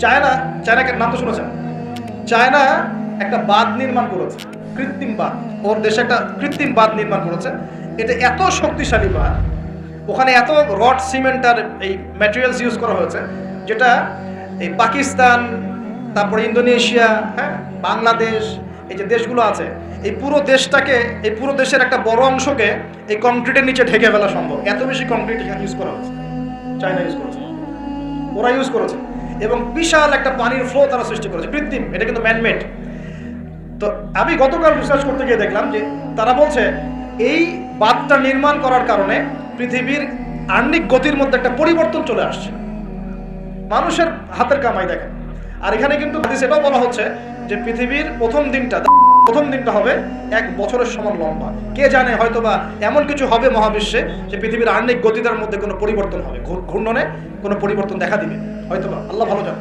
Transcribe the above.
চায়নাকে নাম তো শুনেছেন। চায়না একটা বাঁধ নির্মাণ করেছে, কৃত্রিম বাঁধ। ওর দেশে একটা কৃত্রিম বাঁধ নির্মাণ করেছে। এটা এত শক্তিশালী বাঁধ, ওখানে এত রড সিমেন্ট আর এই ম্যাটেরিয়ালস ইউজ করা হয়েছে, যেটা এই পাকিস্তান, তারপরে ইন্দোনেশিয়া, হ্যাঁ, বাংলাদেশ, এই যে দেশগুলো আছে, এই পুরো দেশটাকে, এই পুরো দেশের একটা বড় অংশকে এই কংক্রিটের নিচে ঢেকে ফেলা সম্ভব। এত বেশি কংক্রিট এখানে ইউজ করা হয়েছে, চায়না ইউজ করেছে, ওরা ইউজ করেছে। এবং বিশাল একটা পানির ফ্লো তারা সৃষ্টি করেছে, কৃত্রিম, এটা কিন্তু ম্যানমেড। তো আমি গতকাল রিসার্চ করতে গিয়ে দেখলাম যে তারা বলছে এই বাঁধটা নির্মাণ করার কারণে পৃথিবীর আহ্নিক গতির মধ্যে একটা পরিবর্তন চলে আসছে। মানুষের হাতের কামাই দেখেন। আর এখানে কিন্তু সেটাও বলা হচ্ছে যে পৃথিবীর প্রথম দিনটা হবে 1 বছরের সমান লম্বা। কে জানে, হয়তোবা এমন কিছু হবে মহাবিশ্বে যে পৃথিবীর আহ্নিক গতিটার মধ্যে কোনো পরিবর্তন হবে, ঘূর্ণনে কোনো পরিবর্তন দেখা দিবে হয়তোবা, আল্লাহ ভালো জানে।